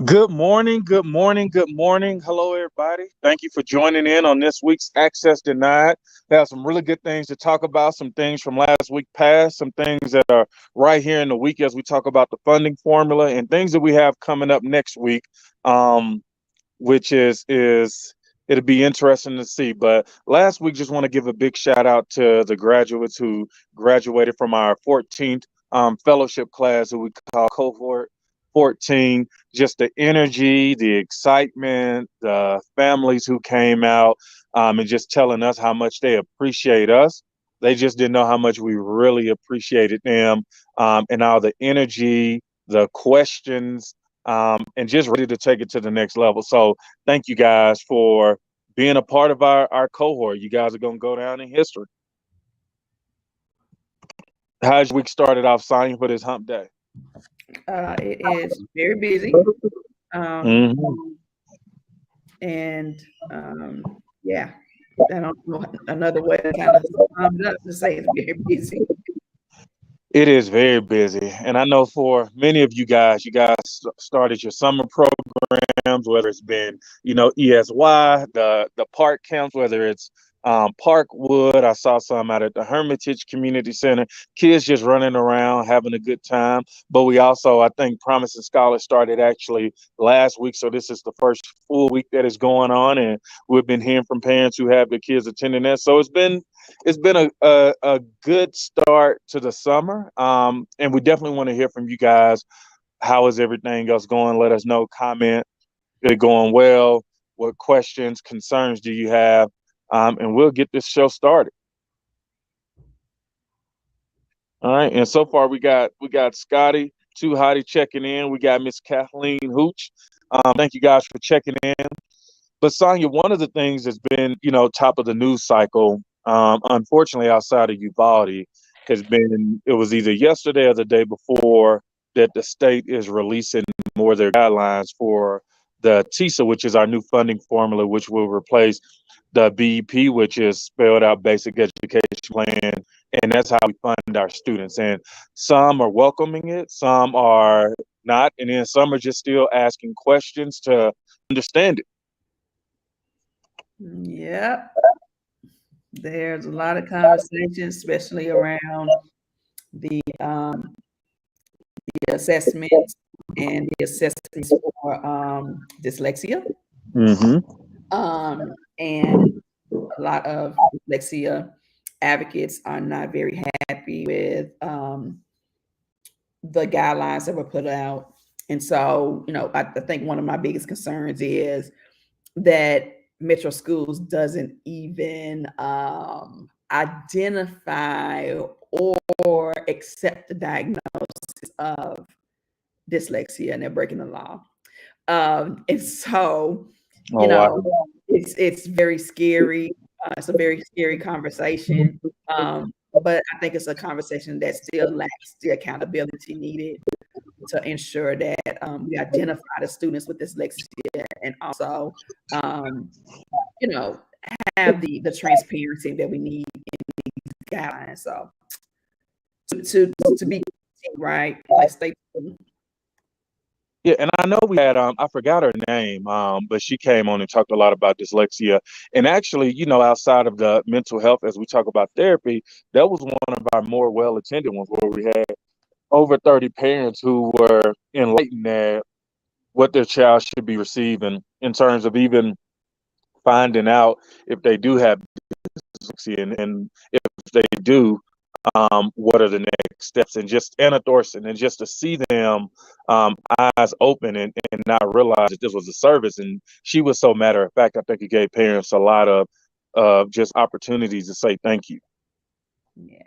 Good morning, good morning, good morning. Hello, everybody. Thank you for joining in on this week's Access Denied. We have some really good things to talk about, some things from last week past, some things that are right here in the week as we talk about the funding formula and things that we have coming up next week, um, which is it'll be interesting to see. But last week, just want to give a big shout out to the graduates who graduated from our 14th fellowship class, who we call cohort 14. Just the energy, the excitement, the families who came out, and just telling us how much they appreciate us. They just didn't know how much we really appreciated them, and all the energy, the questions, and just ready to take it to the next level. So thank you guys for being a part of our cohort. You guys are going to go down in history. How's your week started off, Sonya, for this hump day? It is very busy. Um, Hmm. and yeah, I don't know another way to kind of sum it up to say it's very busy. It is very busy. And I know for many of you guys started your summer programs, whether it's been, ESY, the park camps, whether it's Parkwood. I saw some out at the Hermitage Community Center. Kids just running around, having a good time. But we also, I think, Promising Scholars started actually last week. So this is the first full week that is going on. And we've been hearing from parents who have their kids attending that. So it's been a good start to the summer. And we definitely want to hear from you guys. How is everything else going? Let us know. Comment. Is it going well? What questions, concerns do you have? And we'll get this show started. All right. And so far we got Scotty, Too Hottie checking in. We got Miss Kathleen Hooch. Thank you guys for checking in. But Sonya, one of the things that's been, top of the news cycle, unfortunately outside of Uvalde, has been it was either yesterday or the day before that the state is releasing more of their guidelines for the TISA, which is our new funding formula, which will replace the BEP, which is spelled out basic education plan, and that's how we fund our students. And some are welcoming it, some are not, and then some are just still asking questions to understand it. Yep, there's a lot of conversation, especially around the assessments and the assessments for dyslexia. Hmm. And a lot of dyslexia advocates are not very happy with the guidelines that were put out. And so, I think one of my biggest concerns is that Metro Schools doesn't even identify or accept the diagnosis of dyslexia, and they're breaking the law. And so, you Oh wow. know, it's very scary. It's a very scary conversation. But I think it's a conversation that still lacks the accountability needed to ensure that we identify the students with dyslexia, and also, um, you know, have the transparency that we need in these guidelines. So to be right, like stay tuned. Yeah, and I know we had I forgot her name, but she came on and talked a lot about dyslexia. And actually, outside of the mental health, as we talk about therapy, that was one of our more well attended ones where we had over 30 parents who were enlightened at what their child should be receiving in terms of even finding out if they do have dyslexia, and if they do, what are the next steps, and just Anna Thorson, and just to see them eyes open, and not realize that this was a service. And she was so matter of fact. I think it gave parents a lot of just opportunities to say thank you. Yeah.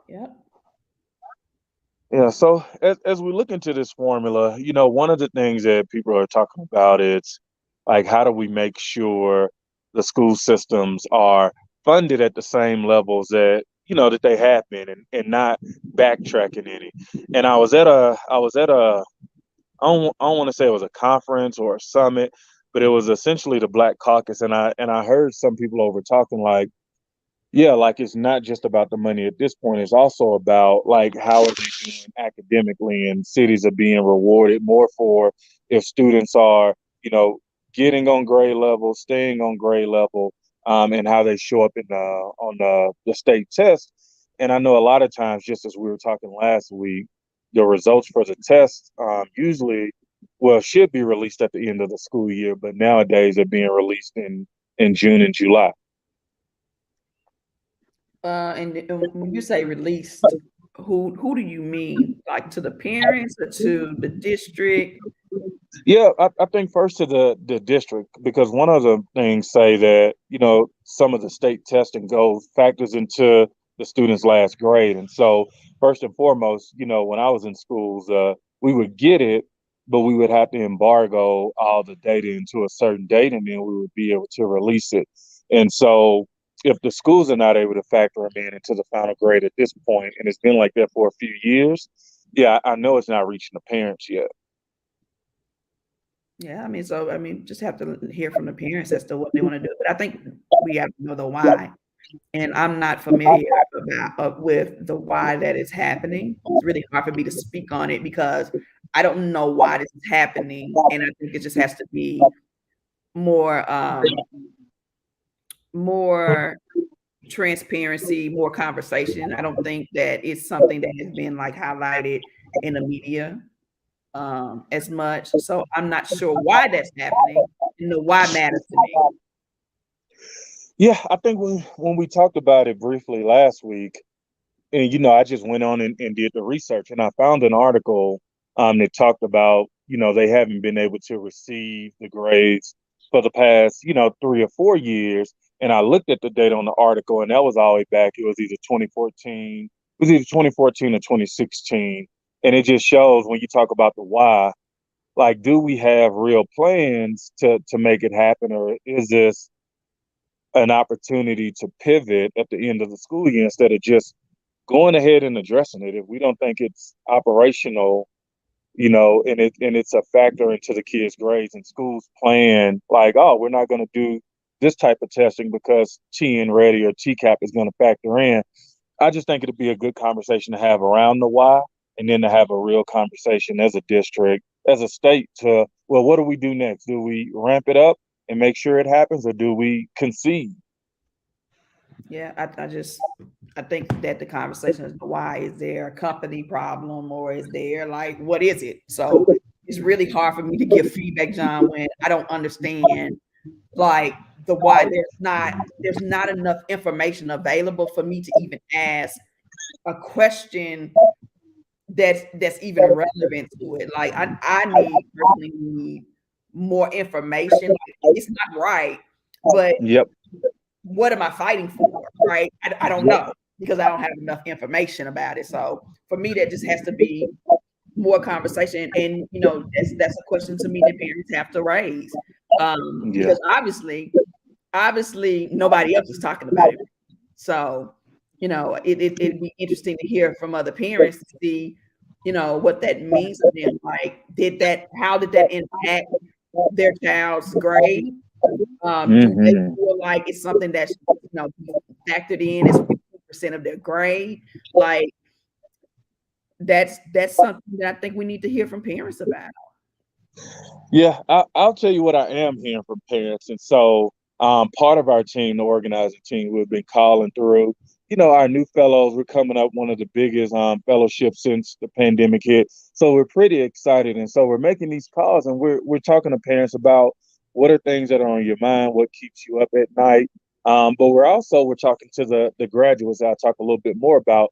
Yep. Yeah, so as we look into this formula, one of the things that people are talking about is like, how do we make sure the school systems are funded at the same levels that they have been, and not backtracking any. And I don't want to say it was a conference or a summit, but it was essentially the Black Caucus, and I heard some people over talking like, Yeah, like it's not just about the money at this point. It's also about like how are they doing academically, and cities are being rewarded more for if students are, you know, getting on grade level, staying on grade level, and how they show up in the state test. And I know a lot of times, just as we were talking last week, the results for the test usually, well, should be released at the end of the school year, but nowadays they're being released in June and July. And when you say released, who do you mean? Like to the parents or to the district? Yeah, I think first to the district, because one of the things say that, you know, some of the state testing goes factors into the student's last grade. And so first and foremost, you know, when I was in schools, we would get it, but we would have to embargo all the data into a certain date, and then we would be able to release it. And so if the schools are not able to factor them in into the final grade at this point, and it's been like that for a few years, yeah, I know it's not reaching the parents yet. Yeah, I mean, so I mean, just have to hear from the parents as to what they want to do. But I think we have to know the why. And I'm not familiar about with the why that is happening. It's really hard for me to speak on it because I don't know why this is happening, and I think it just has to be more more transparency, more conversation. I don't think that it's something that has been like highlighted in the media as much. So I'm not sure why that's happening, and the why matters to me. Yeah, I think when we talked about it briefly last week, and you know, I just went on and did the research, and I found an article that talked about, you know, they haven't been able to receive the grades for the past, you know, 3 or 4 years. And I looked at the date on the article, and that was all the way back. It was either 2014, it was either 2014 or 2016. And it just shows when you talk about the why, like, do we have real plans to make it happen, or is this an opportunity to pivot at the end of the school year instead of just going ahead and addressing it? If we don't think it's operational, you know, and it's a factor into the kids' grades, and schools plan like, oh, we're not going to do this type of testing because TN Ready or TCAP is going to factor in. I just think it'd be a good conversation to have around the why, and then to have a real conversation as a district, as a state to, well, what do we do next? Do we ramp it up and make sure it happens, or do we concede? Yeah, I think that the conversation is why is there a company problem or is there like what is it? So it's really hard for me to give feedback, John, when I don't understand like the why there's not enough information available for me to even ask a question that's even relevant to it. Like I personally need more information. Like, it's not right, but Yep. what am I fighting for? Right? I don't Yep. know because I don't have enough information about it. So for me, that just has to be more conversation. And you know, that's a question to me that parents have to raise. Yeah. Because obviously nobody else is talking about it. So, you know, it'd be interesting to hear from other parents to see, you know, what that means to them. Like, how did that impact their child's grade? Do they Hmm. feel like it's something that should, you know, be factored in as 50% of their grade? Like that's something that I think we need to hear from parents about. Yeah, I'll tell you what I am hearing from parents. And so part of our team, the organizing team, we've been calling through, you know, our new fellows. We're coming up one of the biggest fellowships since the pandemic hit. So we're pretty excited. And so we're making these calls, and we're talking to parents about what are things that are on your mind, what keeps you up at night. But we're talking to the graduates that I'll talk a little bit more about.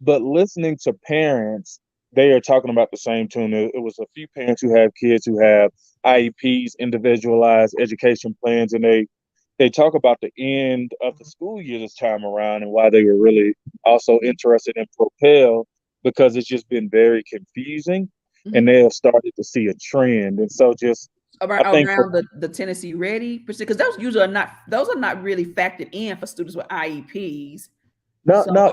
But listening to parents, they are talking about the same tune. It was a few parents who have kids who have IEPs, individualized education plans, and they talk about the end of the school year this time around, and why they were really also interested in Propel, because it's just been very confusing, and Mhm. they have started to see a trend. And so just I think for Around the Tennessee Ready, because those are not really factored in for students with IEPs. no, So no,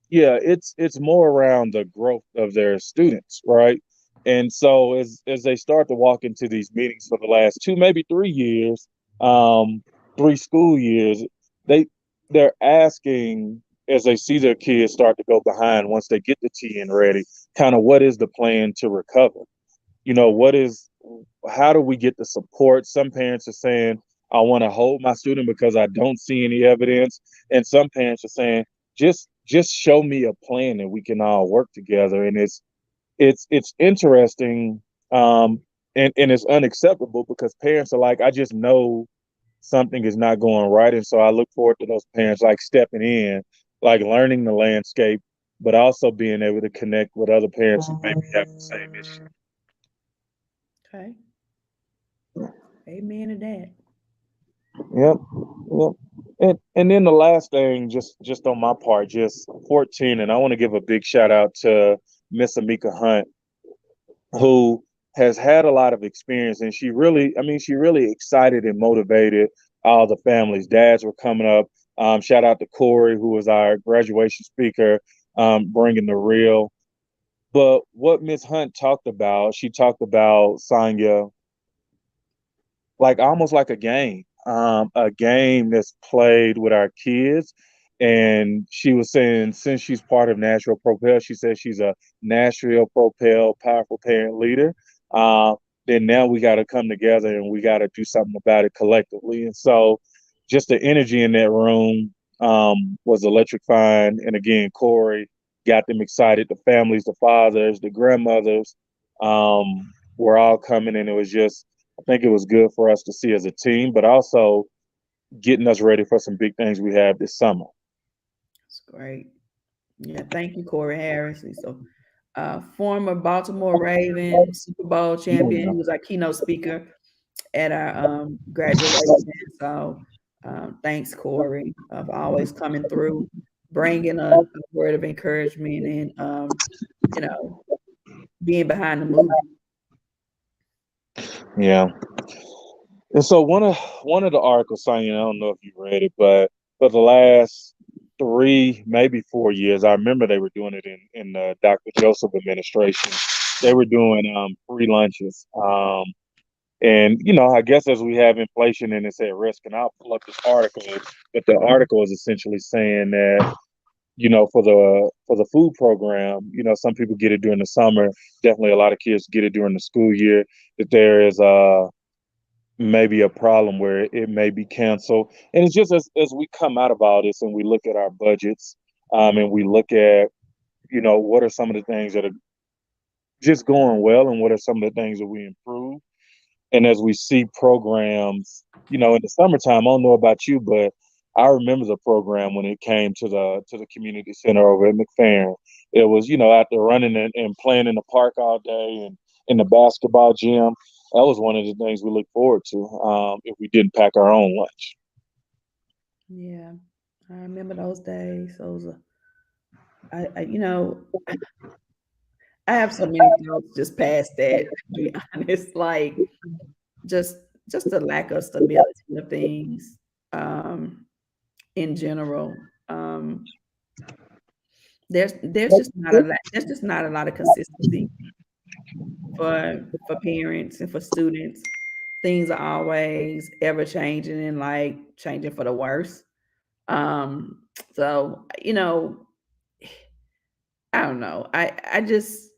yeah, it's more around the growth of their students, right? And so as they start to walk into these meetings for the last 2, maybe 3 years, 3 school years, they they're asking as they see their kids start to go behind once they get the TN ready, kind of what is the plan to recover? What is, how do we get the support? Some parents are saying, I want to hold my student because I don't see any evidence. And some parents are saying, just show me a plan and we can all work together. And it's interesting, and it's unacceptable because parents are like, I just know something is not going right. And so I look forward to those parents like stepping in, like learning the landscape, but also being able to connect with other parents who maybe have the same issue. Okay. Amen to that. Yep. Yep. And then the last thing, just on my part, just 14, and I want to give a big shout out to Miss Amika Hunt, who has had a lot of experience, and she really excited and motivated all the families. Dads were coming up. Shout out to Corey, who was our graduation speaker, bringing the real. But what Miss Hunt talked about, she talked about Sonya like almost like a game that's played with our kids. And she was saying, since she's part of Nashville Propel, she says she's a Nashville Propel powerful parent leader. Uh, then now we got to come together and we got to do something about it collectively. And so, just the energy in that room was electrifying. And again, Corey got them excited. The families, the fathers, the grandmothers were all coming, and it was just, I think it was good for us to see as a team, but also getting us ready for some big things we have this summer. That's great. Yeah, thank you, Corey Harris. He's a former Baltimore Raven, Super Bowl champion. He was our keynote speaker at our graduation. So thanks, Corey, for always coming through, bringing a word of encouragement and, you know, being behind the movement. Yeah. And so one of the articles saying, I don't know if you read it, but for the last 3, maybe 4 years, I remember they were doing it in the Dr. Joseph administration. They were doing free lunches. And I guess as we have inflation and it's at risk, and I'll pull up this article, but the article is essentially saying that for the food program, some people get it during the summer. Definitely, a lot of kids get it during the school year. That there is maybe a problem where it may be canceled. And it's just as we come out of all this and we look at our budgets, and we look at what are some of the things that are just going well, and what are some of the things that we improve. And as we see programs, in the summertime, I don't know about you, but I remember the program when it came to the community center over at McFerrin. It was, after running and playing in the park all day and in the basketball gym, that was one of the things we look forward to, if we didn't pack our own lunch. Yeah, I remember those days. Those, you know, I have so many thoughts just past that. To be honest, like just just the lack of stability of things um, in general. There's just not a lot of consistency for parents and for students. Things are always ever changing and like changing for the worse. So I don't know. I just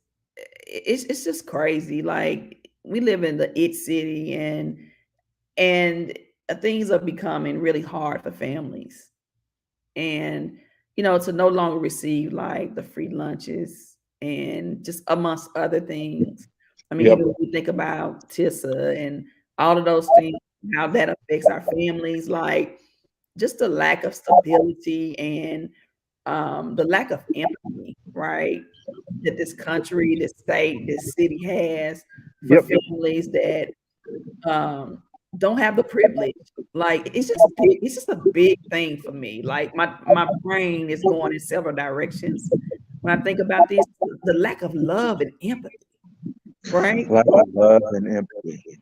it's just crazy. Like we live in the it city and things are becoming really hard for families. And to no longer receive like the free lunches and just amongst other things. I mean, Yep. even when we think about TISA and all of those things, how that affects our families, like just the lack of stability and the lack of empathy, right? That this country, this state, this city has for Yep. families that um, don't have the privilege. Like it's just big. It's just a big thing for me. Like my brain is going in several directions when I think about this. The lack of love and empathy, right? Lack of love and empathy.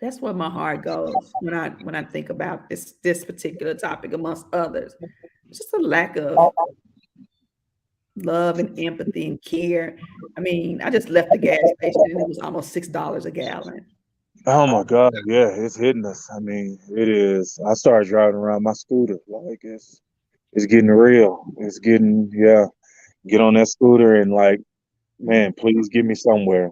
That's where my heart goes when I think about this particular topic, amongst others. It's just a lack of love and empathy and care. I mean, I just left the gas station and it was almost $6 a gallon. Oh my God, yeah, it's hitting us. I mean, it is. I started driving around my scooter. Like it's getting real. It's getting, yeah, get on that scooter and like, man, please get me somewhere.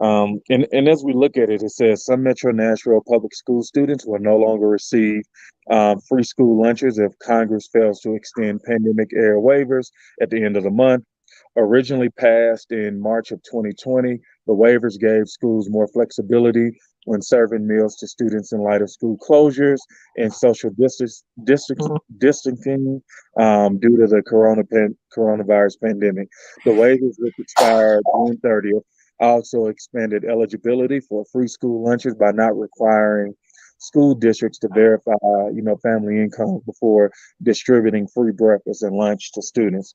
And as we look at it, it says some Metro Nashville public school students will no longer receive free school lunches if Congress fails to extend pandemic era waivers at the end of the month. Originally passed in March of 2020, the waivers gave schools more flexibility when serving meals to students in light of school closures and social distancing due to the coronavirus pandemic. The waivers, which expired June 30th, also expanded eligibility for free school lunches by not requiring school districts to verify, family income before distributing free breakfast and lunch to students.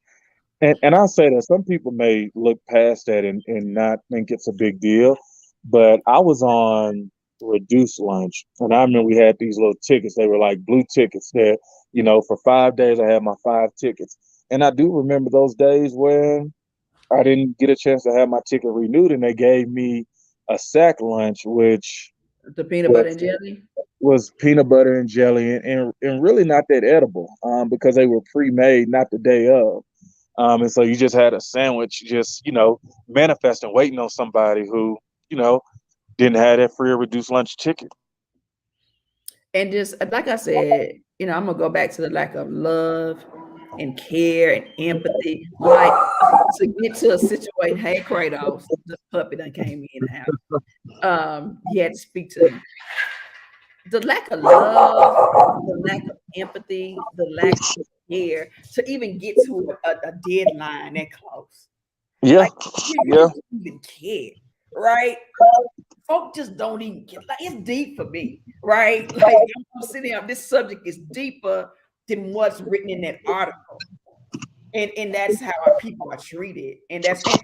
And I'll say that some people may look past that and not think it's a big deal, but I was on reduced lunch, and I remember we had these little tickets. They were like blue tickets that, for 5 days I had my 5 tickets. And I do remember those days when I didn't get a chance to have my ticket renewed, and they gave me a sack lunch, which The peanut butter was and jelly. was peanut butter and jelly, and really not that edible, because they were pre-made, not the day of. And so you just had a sandwich, just manifesting, waiting on somebody who you know didn't have that free or reduced lunch ticket. And just like I said, I'm gonna go back to the lack of love and care and empathy. Like to get to a situation, hey Kratos, the puppy that came in the house. You had to speak to the lack of love, the lack of empathy, the lack of care to even get to a deadline that close. Yeah, Like you yeah, just don't even care, right? Folk just don't even get like it's deep for me, right? Like I'm sitting here, this subject is deeper than what's written in that article. And that's how our people are treated. And we're not just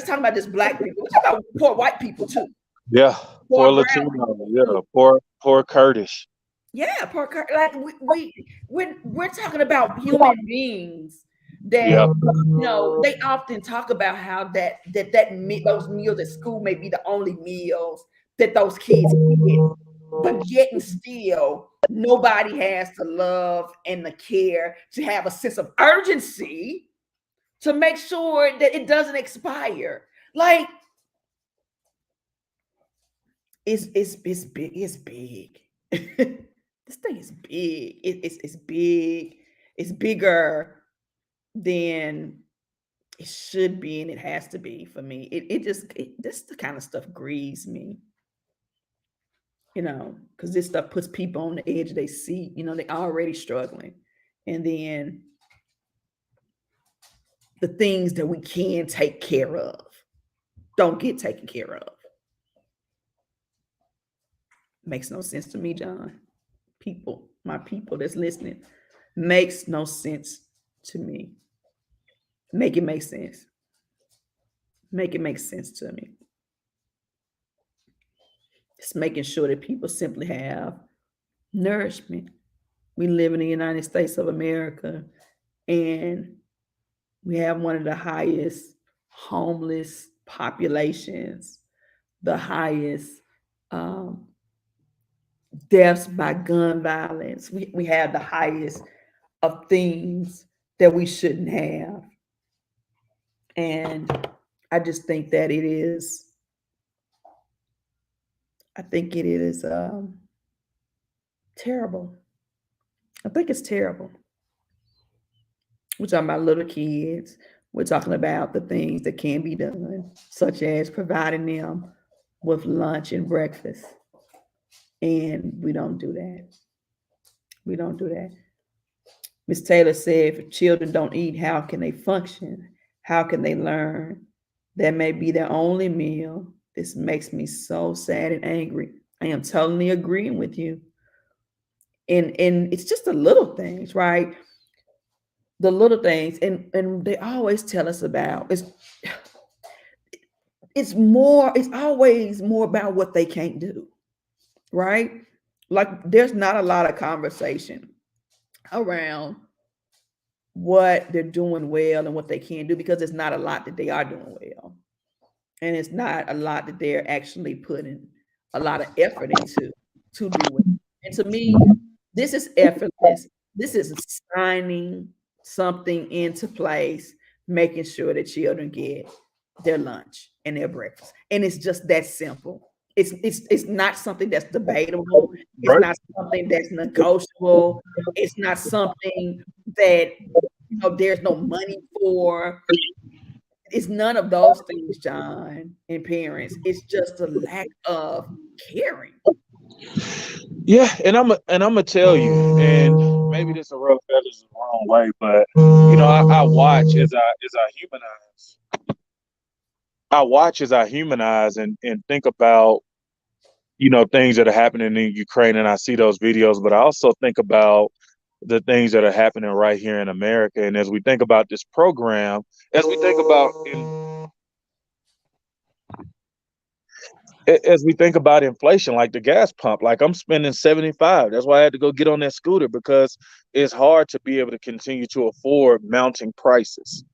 talking about just black people, we're talking about poor white people too. yeah. Poor Poor brown Latino, people too. yeah. Poor Kurdish. Yeah, like we're talking about human beings that Yeah, they often talk about how those meals at school may be the only meals that those kids get, but yet and still nobody has the love and the care to have a sense of urgency to make sure that it doesn't expire. Like it's big. It's big. This thing is big. It's big. It's bigger than it should be, and it has to be for me. This the kind of stuff grieves me, because this stuff puts people on the edge of their seat. They already struggling, and then the things that we can take care of don't get taken care of. Makes no sense to me, John. My people that's listening, makes no sense to me. Make it make sense. Make it make sense to me. It's making sure that people simply have nourishment. We live in the United States of America, and we have one of the highest homeless populations, the highest um, deaths by gun violence. We have the highest of things that we shouldn't have. And I just think that I think it is terrible. I think it's terrible. We're talking about little kids. We're talking about the things that can be done, such as providing them with lunch and breakfast. And we don't do that. We don't do that. Miss Taylor said, if children don't eat, how can they function? How can they learn? That may be their only meal. This makes me so sad and angry. I am totally agreeing with you. And it's just the little things, right? The little things. And they always tell us about it's always more about what they can't do, right? Like there's not a lot of conversation around what they're doing well and what they can do because there's not a lot that they are doing well. and it's not a lot that they're actually putting a lot of effort into to do it. And to me, this is effortless. This is signing something into place, making sure that children get their lunch and their breakfast. And it's just that simple. It's not something that's debatable. It's Right. not something that's negotiable. It's not something that there's no money for. It's none of those things, John, and parents. It's just a lack of caring. Yeah, and I'm gonna tell you, and maybe this will rub feathers the wrong way, but I watch as I humanize and think about things that are happening in Ukraine, and I see those videos, but I also think about the things that are happening right here in America, and as we think about this program, as we think about as we think about inflation, like the gas pump, like I'm spending 75. That's why I had to go get on that scooter because it's hard to be able to continue to afford mounting prices.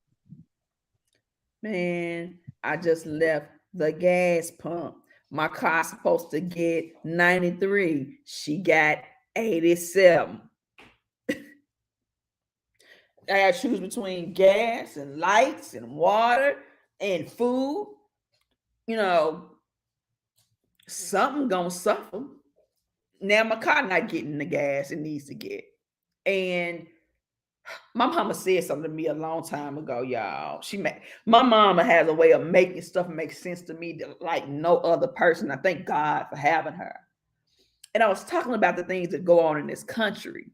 Man, I just left the gas pump. My car's supposed to get 93. She got 87. I got to choose between gas and lights and water and food. You know, something gonna suffer. Now my car not getting the gas it needs to get. And my mama said something to me a long time ago, y'all. My mama has a way of making stuff make sense to me like no other person. I thank God for having her. And I was talking about the things that go on in this country.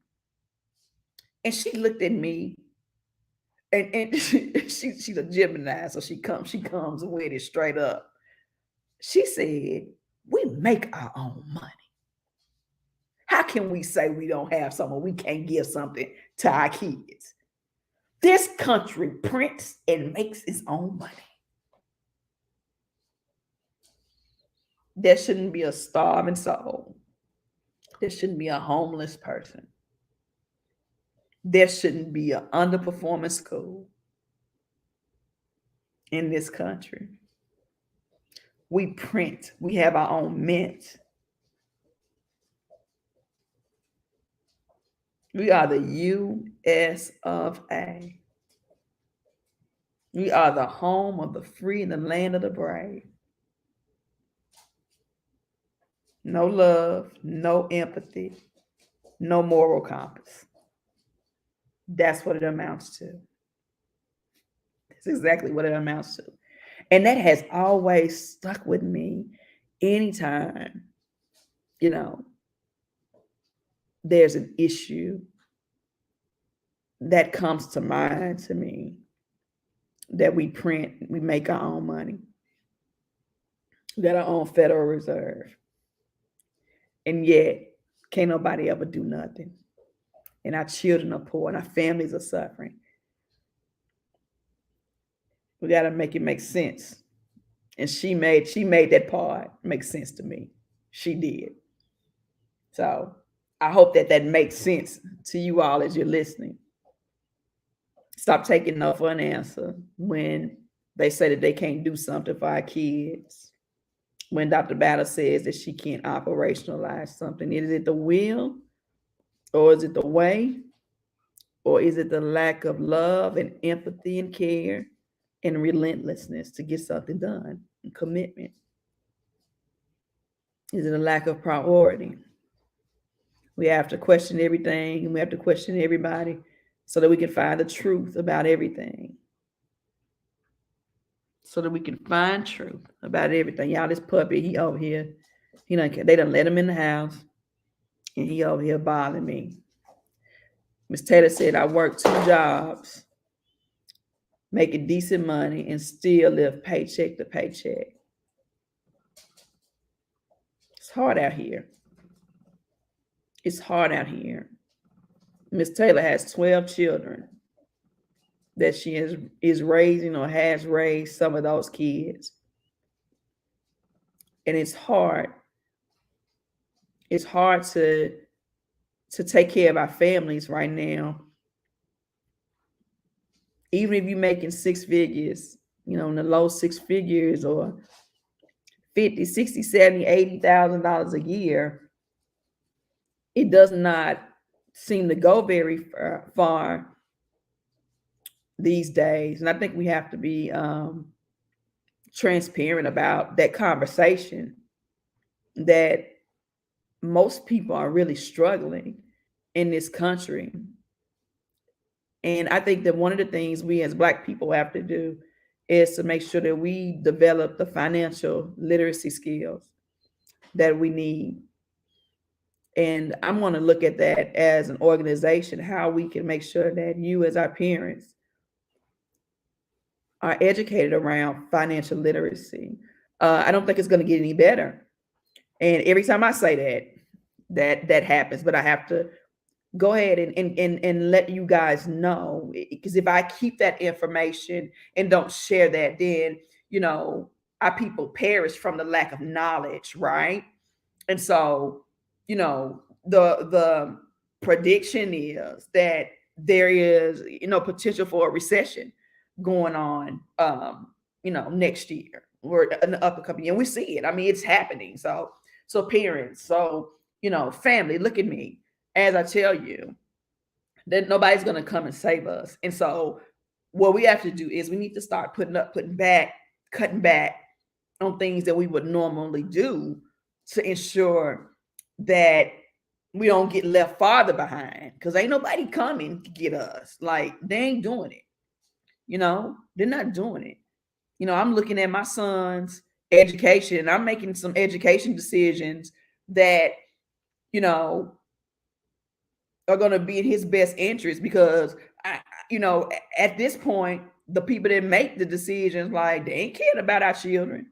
And she looked at me and she's a Gemini, so she comes with it straight up. She said, "We make our own money. How can we say we don't have something? We can't give something to our kids. This country prints and makes its own money. There shouldn't be a starving soul. There shouldn't be a homeless person. There shouldn't be an underperforming school in this country. We print. We have our own mint. We are the U.S. of A. We are the home of the free and the land of the brave. No love, no empathy, no moral compass. That's what it amounts to. That's exactly what it amounts to. And that has always stuck with me anytime, you know, there's an issue that comes to mind to me that we print, we make our own money, we got our own Federal Reserve. And yet, can't nobody ever do nothing. And our children are poor and our families are suffering. We got to make it make sense. And she made that part make sense to me. She did. So I hope that makes sense to you all as you're listening. Stop taking no for an answer when they say that they can't do something for our kids. When Dr. Battle says that she can't operationalize something, is it the will, or is it the way, or is it the lack of love and empathy and care and relentlessness to get something done and commitment? Is it a lack of priority? We have to question everything and we have to question everybody so that we can find the truth about everything. So that we can find truth about everything. Y'all, this puppy, he over here, they done let him in the house and he over here bothering me. Miss Taylor said, I work 2 jobs, making decent money and still live paycheck to paycheck. It's hard out here. It's hard out here. Miss Taylor has 12 children that she is raising or has raised some of those kids. And it's hard. It's hard to take care of our families right now. Even if you're making 6 figures, in the low six figures or 50, 60, 70, $80,000 a year, it does not seem to go very far these days. And I think we have to be transparent about that conversation, that most people are really struggling in this country. And I think that one of the things we as Black people have to do is to make sure that we develop the financial literacy skills that we need. And I'm going to look at that as an organization, how we can make sure that you as our parents are educated around financial literacy. I don't think it's going to get any better. And every time I say that happens, but I have to go ahead and let you guys know, because if I keep that information and don't share that, then our people perish from the lack of knowledge, right? And so the prediction is that there is potential for a recession going on next year or in the upcoming year. We see it. I mean, it's happening. So parents, so family, look at me as I tell you that nobody's going to come and save us. And so what we have to do is we need to start cutting back on things that we would normally do to ensure that we don't get left farther behind, because ain't nobody coming to get us. Like, they ain't doing it. They're not doing it. I'm looking at my son's education. I'm making some education decisions that, are going to be in his best interest, because at this point, the people that make the decisions, like, they ain't caring about our children.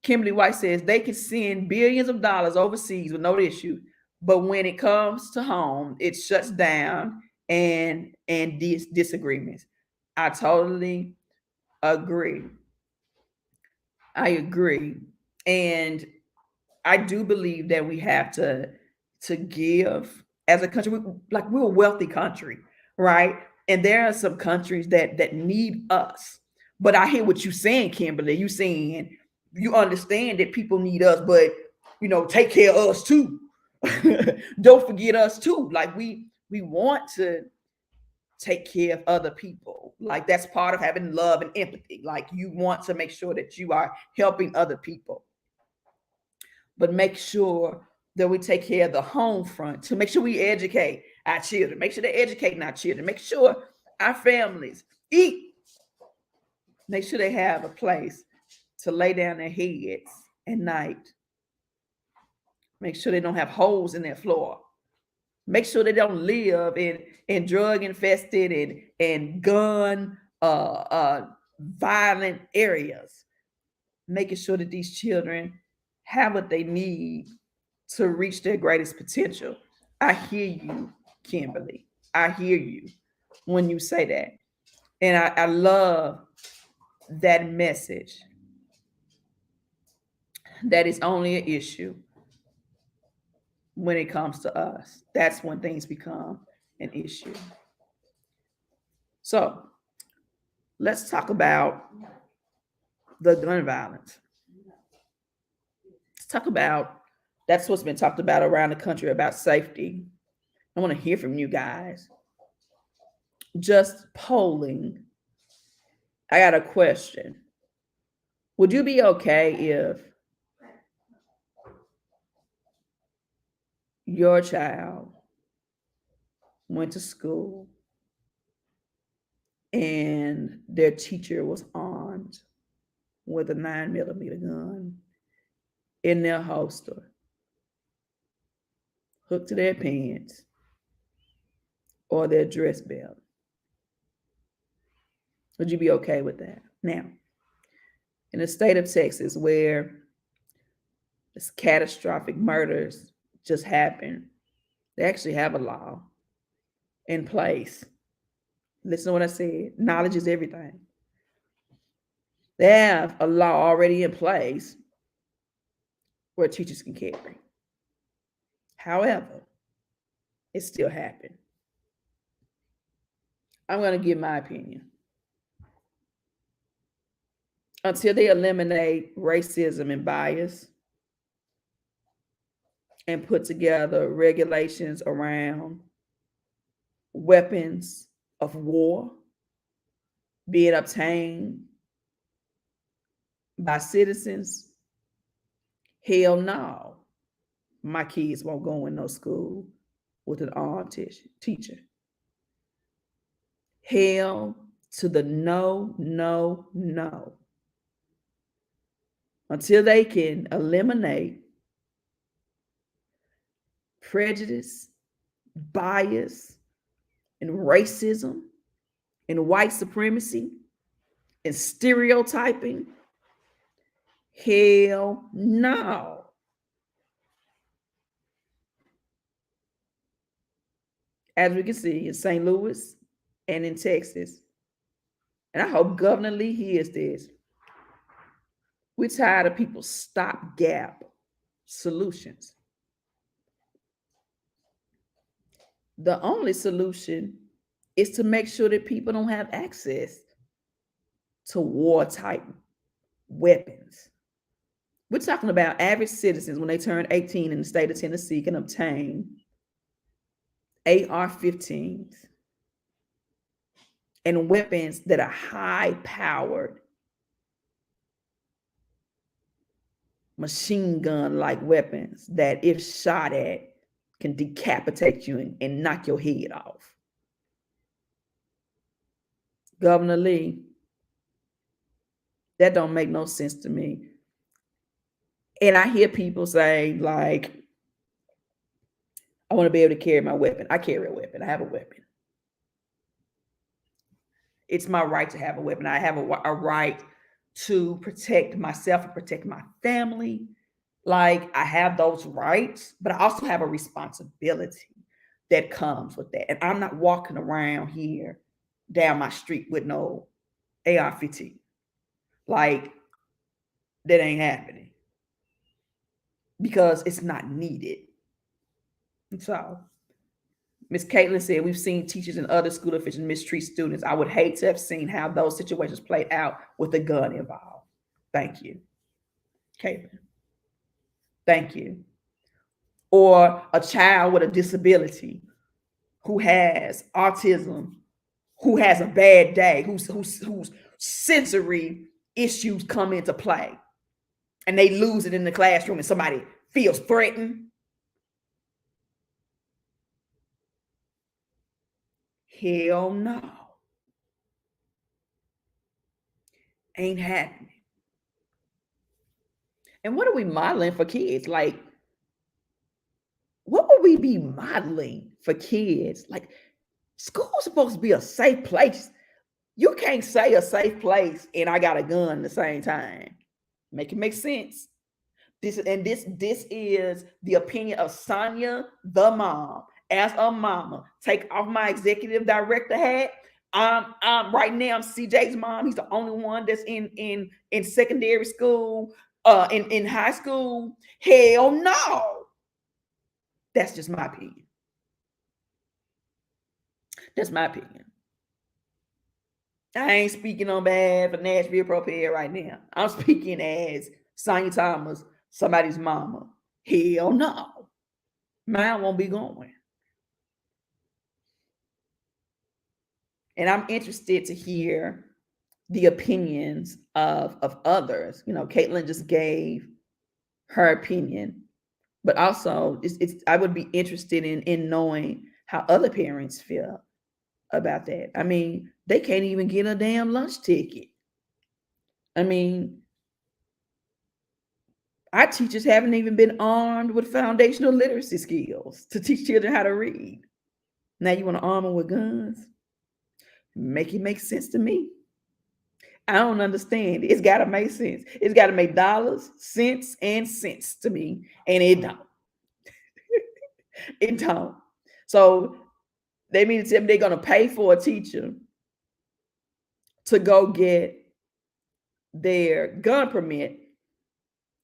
Kimberly White says they can send billions of dollars overseas with no issue, but when it comes to home, it shuts down and disagreements. I totally agree. I agree. And I do believe that we have to give as a country. We're a wealthy country, right? And there are some countries that need us. But I hear what you're saying, Kimberly. You saying you understand that people need us, but take care of us too. Don't forget us too. Like, we want to take care of other people. Like, that's part of having love and empathy. Like, you want to make sure that you are helping other people, but make sure that we take care of the home front, to make sure we educate our children, make sure they're educating our children, make sure our families eat, make sure they have a place to lay down their heads at night, make sure they don't have holes in their floor, make sure they don't live in drug infested and gun violent areas, making sure that these children have what they need to reach their greatest potential. I hear you, Kimberly. I hear you when you say that. And I love that message, that is only an issue when it comes to us. That's when things become an issue. So let's talk about the gun violence. Let's talk about, that's what's been talked about around the country, about safety. I want to hear from you guys. Just polling. I got a question. Would you be okay if your child went to school and their teacher was armed with a 9mm gun in their holster, hooked to their pants or their dress belt? Would you be okay with that? Now, in the state of Texas, where this catastrophic murders just happened, they actually have a law in place. Listen to what I said. Knowledge is everything. They have a law already in place where teachers can carry. However, it still happened. I'm going to give my opinion. until they eliminate racism and bias and put together regulations around weapons of war being obtained by citizens, hell no, my kids won't go in no school with an armed teacher. Hell to the no, no, no. Until they can eliminate prejudice, bias, and racism, and white supremacy, and stereotyping, hell no. As we can see in St. Louis and in Texas, and I hope Governor Lee hears this, we're tired of people's stopgap solutions. The only solution is to make sure that people don't have access to war type weapons. We're talking about average citizens when they turn 18 in the state of Tennessee can obtain AR-15s and weapons that are high powered machine gun like weapons that, if shot at, can decapitate you and knock your head off. Governor Lee, that don't make no sense to me. And I hear people say, like, I want to be able to carry my weapon. I carry a weapon. I have a weapon. It's my right to have a weapon. I have a right to protect myself and protect my family. Like, I have those rights, but I also have a responsibility that comes with that. And I'm not walking around here down my street with no AR-15. Like, that ain't happening because it's not needed. And so, Ms. Caitlin said, we've seen teachers and other school officials mistreat students. I would hate to have seen how those situations played out with a gun involved. Thank you, Caitlin. Thank you. Or a child with a disability who has autism, who has a bad day, whose sensory issues come into play, and they lose it in the classroom and somebody feels threatened. Hell no. Ain't happening. And what are we modeling for kids? Like, what would we be modeling for kids? Like, school's supposed to be a safe place. You can't say a safe place and I got a gun at the same time. Make it make sense. This is the opinion of Sonia, the mom. As a mama, take off my executive director hat. Right now I'm CJ's mom. He's the only one that's in secondary school, in high school. Hell no. That's just my opinion. That's my opinion. I ain't speaking on behalf of Nashville Propel right now. I'm speaking as Sonia Thomas, somebody's mama. Hell no. Mine won't be going. And I'm interested to hear the opinions of others. You know, Caitlin just gave her opinion, but also I would be interested in knowing how other parents feel about that. I mean, they can't even get a damn lunch ticket. I mean, our teachers haven't even been armed with foundational literacy skills to teach children how to read. Now you want to arm them with guns? Make it make sense to me. I don't understand. It's got to make sense. It's got to make dollars, cents, and cents to me, and it don't. It don't. So they mean to tell me they're going to pay for a teacher to go get their gun permit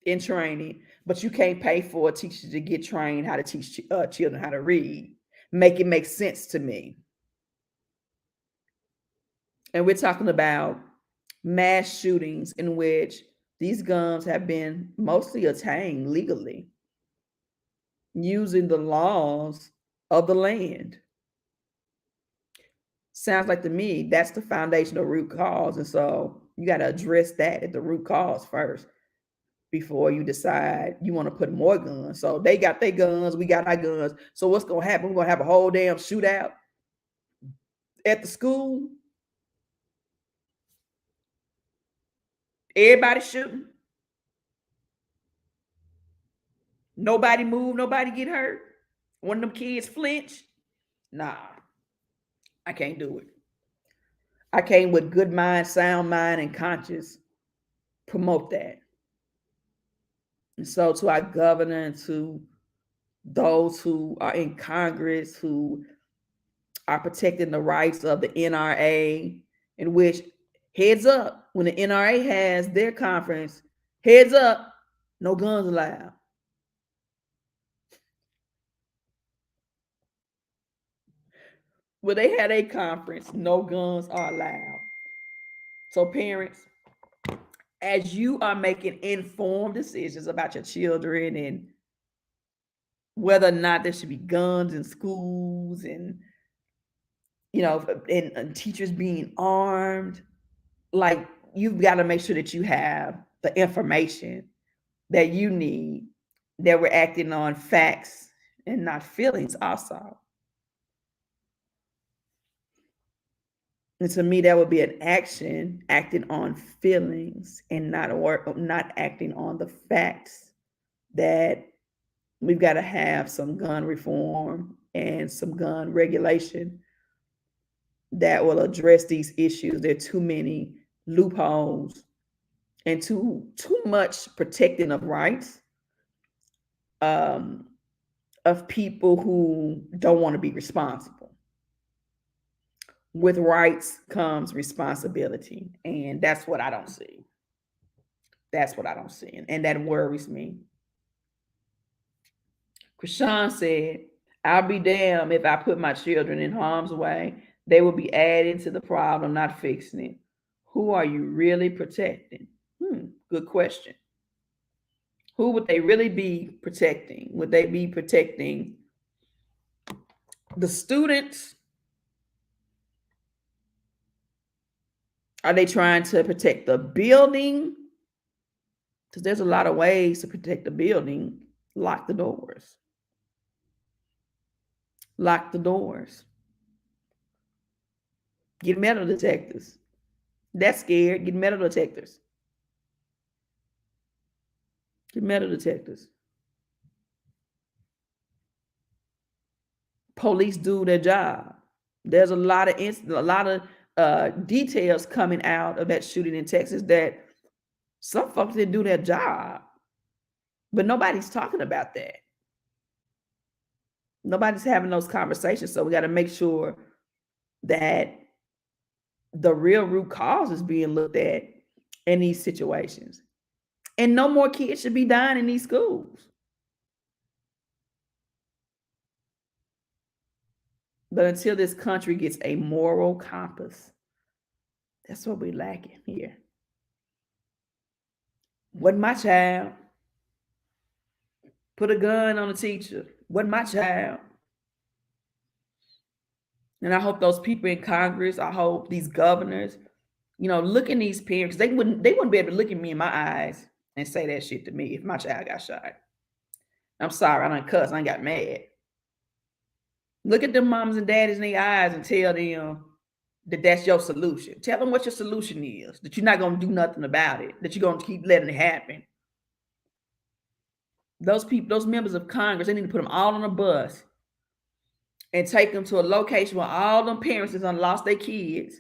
in training, but you can't pay for a teacher to get trained how to teach children how to read. Make it make sense to me. And we're talking about mass shootings in which these guns have been mostly attained legally using the laws of the land. Sounds like to me that's the foundational root cause. And so you got to address that at the root cause first before you decide you want to put more guns. So they got their guns, we got our guns. So what's going to happen? We're going to have a whole damn shootout at the school. Everybody shooting. Nobody move, nobody get hurt. One of them kids flinch. Nah, I can't do it. I can't with good mind, sound mind, and conscience promote that. And so to our governor and to those who are in Congress who are protecting the rights of the NRA, in which, heads up, when the NRA has their conference, heads up, no guns allowed. When they had a conference, no guns are allowed. So parents, as you are making informed decisions about your children and whether or not there should be guns in schools and, you know, and teachers being armed, like, you've got to make sure that you have the information that you need, that we're acting on facts and not feelings also. And to me, that would be an action, acting on feelings and not acting on the facts, that we've got to have some gun reform and some gun regulation that will address these issues. There are too many loopholes and too much protecting of rights of people who don't want to be responsible. With rights comes responsibility, and that's what I don't see. That's what I don't see, and that worries me. Krishan said, I'll be damned if I put my children in harm's way. They will be adding to the problem, not fixing it. Who are you really protecting? Good question. Who would they really be protecting? Would they be protecting the students? Are they trying to protect the building? Because there's a lot of ways to protect the building. Lock the doors. Lock the doors. Get metal detectors. That's scared. Get metal detectors. Get metal detectors. Police do their job. There's a lot of details coming out of that shooting in Texas that some folks didn't do their job, but nobody's talking about that. Nobody's having those conversations. So we got to make sure that the real root cause is being looked at in these situations. And no more kids should be dying in these schools. But until this country gets a moral compass, that's what we're lacking here. Wasn't my child. Put a gun on a teacher. Wasn't my child. And I hope those people in Congress, I hope these governors, look in these parents. They wouldn't be able to look at me in my eyes and say that shit to me if my child got shot. I'm sorry, I done cussed, I ain't got mad. Look at them moms and daddies in their eyes and tell them that that's your solution. Tell them what your solution is, that you're not going to do nothing about it, that you're going to keep letting it happen. Those people, those members of Congress, they need to put them all on a bus and take them to a location where all them parents has lost their kids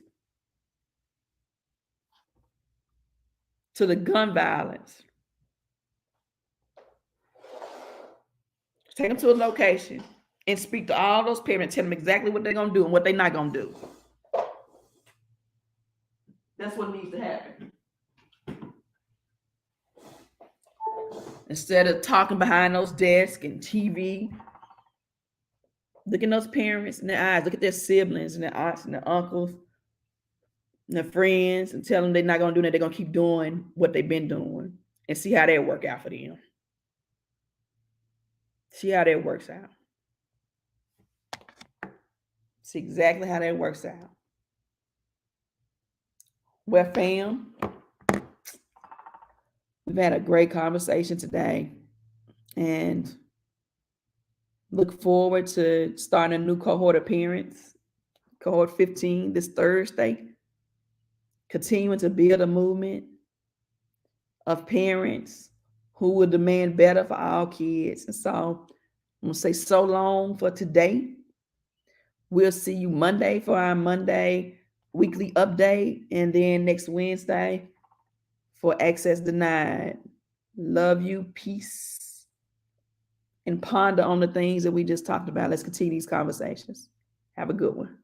to the gun violence. Take them to a location and speak to all those parents, tell them exactly what they're going to do and what they're not going to do. That's what needs to happen. Instead of talking behind those desks and TV, look at those parents in their eyes, look at their siblings and their aunts and their uncles, their friends and tell them they're not going to do that. They're going to keep doing what they've been doing and see how that work out for them. See how that works out. See exactly how that works out. Well, fam, we've had a great conversation today and look forward to starting a new cohort of parents, cohort 15 this Thursday, continuing to build a movement of parents who will demand better for all kids. And so I'm going to say so long for today. We'll see you Monday for our Monday weekly update, and then next Wednesday for Access Denied. Love you, peace, and ponder on the things that we just talked about. Let's continue these conversations. Have a good one.